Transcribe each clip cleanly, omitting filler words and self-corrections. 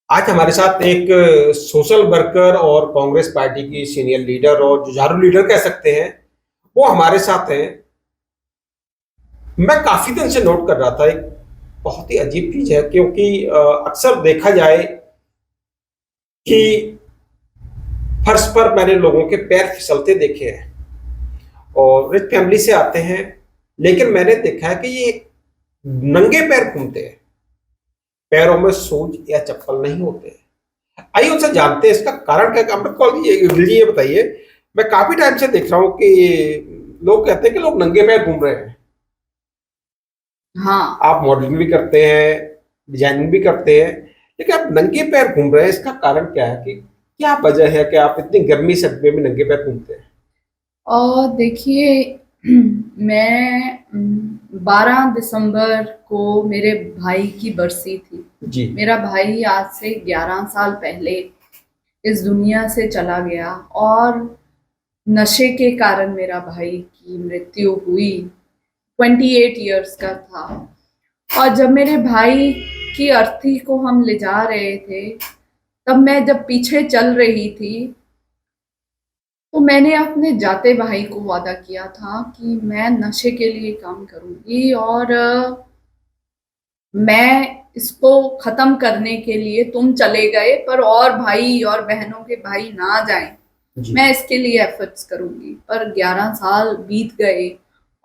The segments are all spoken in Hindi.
आज हमारे साथ एक सोशल वर्कर और कांग्रेस पार्टी की सीनियर लीडर और जुझारू लीडर कह सकते हैं, वो हमारे साथ हैं। मैं काफी दिन से नोट कर रहा था, एक बहुत ही अजीब चीज है क्योंकि अक्सर देखा जाए कि फर्श पर मैंने लोगों के पैर फिसलते देखे हैं और रिच फैमिली से आते हैं, लेकिन मैंने देखा है कि ये नंगे पैर घूमते हैं, पैरों में शूज या चप्पल नहीं होते हैं। आइए उनसे जानते हैं इसका कारण क्या है। अमृत कौर जी, ये बताइए, मैं काफी टाइम से देख रहा हूँ कि लोग कहते हैं कि लोग नंगे पैर घूम रहे हैं। हाँ। आप मॉडलिंग भी करते हैं, डिजाइनिंग भी करते हैं, लेकिन आप नंगे पैर घूम रहे हैं, इसका कारण क्या है? कि क्या वजह है कि आप इतनी गर्मी सर्दी में नंगे पैर घूमते हैं? और देखिए मैं 12 दिसंबर को मेरे भाई की बरसी थी। जी। मेरा भाई आज से 11 साल पहले इस दुनिया से चला गया और नशे के कारण मेरा भाई की मृत्यु हुई। 28 इयर्स का था। और जब मेरे भाई की अर्थी को हम ले जा रहे थे, तब मैं जब पीछे चल रही थी, तो मैंने अपने जाते भाई को वादा किया था कि मैं नशे के लिए काम करूंगी और मैं इसको खत्म करने के लिए तुम चले गए पर और भाई और बहनों के भाई ना जाएं, जी। मैं इसके लिए एफर्ट्स करूंगी। पर 11 साल बीत गए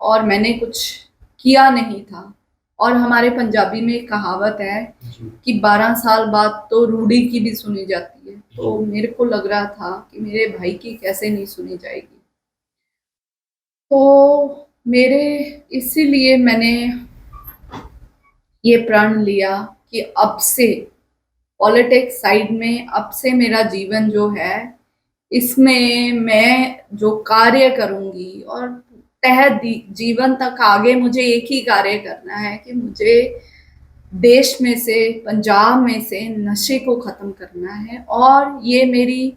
और मैंने कुछ किया नहीं था। और हमारे पंजाबी में एक कहावत है जी। कि 12 साल बाद तो रूढ़ी की भी सुनी जाती है। तो जी। मेरे को लग रहा था कि मेरे भाई की कैसे नहीं सुनी जाएगी। तो मेरे इसीलिए मैंने ये प्रण लिया कि अब से पॉलिटिक्स साइड में, अब से मेरा जीवन जो है इसमें मैं जो कार्य करूंगी और तह जीवन तक आगे मुझे एक ही कार्य करना है कि मुझे देश में से, पंजाब में से नशे को खत्म करना है। और ये मेरी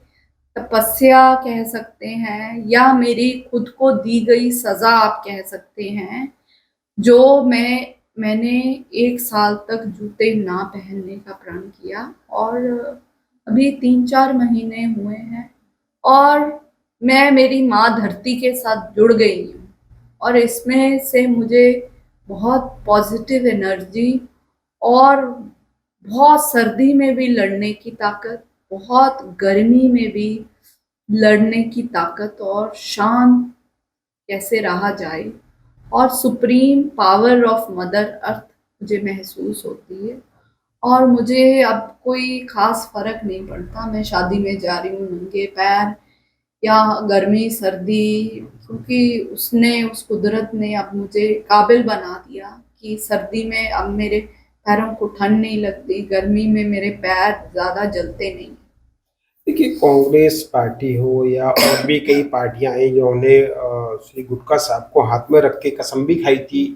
तपस्या कह सकते हैं या मेरी खुद को दी गई सजा आप कह सकते हैं। जो मैंने 1 साल तक जूते ना पहनने का प्रण किया और अभी 3-4 महीने हुए हैं और मैं मेरी माँ धरती के साथ जुड़ गई हूँ। और इसमें से मुझे बहुत पॉजिटिव एनर्जी और बहुत सर्दी में भी लड़ने की ताकत, बहुत गर्मी में भी लड़ने की ताकत और शांत कैसे रहा जाए और supreme power of mother earth मुझे महसूस होती है। और मुझे अब कोई खास फर्क नहीं पड़ता मैं शादी में जा रही हूँ नंगे पैर या गर्मी सर्दी, क्योंकि उसने, उस कुदरत ने अब मुझे काबिल बना दिया कि सर्दी में अब मेरे पैरों को ठंड नहीं लगती, गर्मी में मेरे पैर ज़्यादा जलते नहीं। देखिए, कांग्रेस पार्टी हो या और भी कई पार्टियां हैं जिन्होंने श्री गुटका साहब को हाथ में रख के कसम भी खाई थी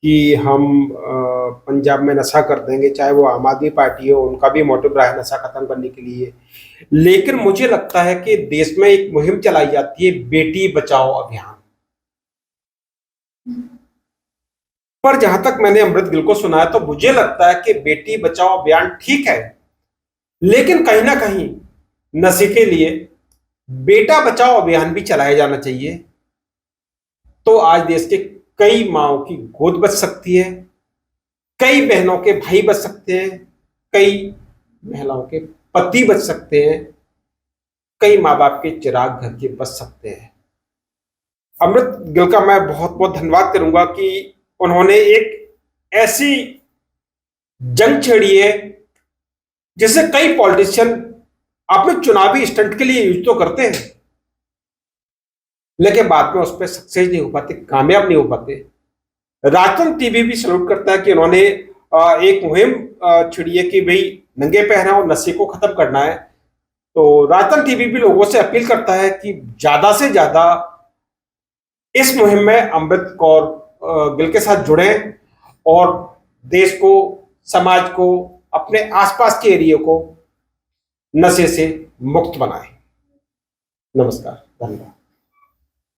कि हम पंजाब में नशा कर देंगे, चाहे वो आम आदमी पार्टी हो, उनका भी मोटिव रहा है नशा खत्म करने के लिए। लेकिन मुझे लगता है कि देश में एक मुहिम चलाई जाती है, बेटी बचाओ अभियान। पर जहां तक मैंने अमृत गिल को सुना है, तो मुझे लगता है कि बेटी बचाओ अभियान ठीक है, लेकिन कहीं ना कहीं नशे के लिए बेटा बचाओ अभियान भी चलाया जाना चाहिए। तो आज देश के कई माओं की गोद बच सकती है, कई बहनों के भाई बच सकते हैं, कई महिलाओं के पति बच सकते हैं, कई माँ बाप के चिराग घर के बच सकते हैं। अमृत गिल का मैं बहुत बहुत धन्यवाद करूंगा कि उन्होंने एक ऐसी जंग छेड़ी है जिसे कई पॉलिटिशियन अपने चुनावी स्टंट के लिए यूज तो करते हैं, लेकिन बाद में उस पर सक्सेस नहीं हो पाते, कामयाब नहीं हो पाते। राजतंत्र टीवी भी सल्यूट करता है कि उन्होंने एक मुहिम छिड़ी है कि भाई नंगे पहना और नशे को खत्म करना है। तो राजतंत्र टीवी भी लोगों से अपील करता है कि ज्यादा से ज्यादा इस मुहिम में अमृत कौर गिल के साथ जुड़े और देश को, समाज को, अपने आसपास के एरिया को नशे से मुक्त बनाए। नमस्कार, धन्यवाद।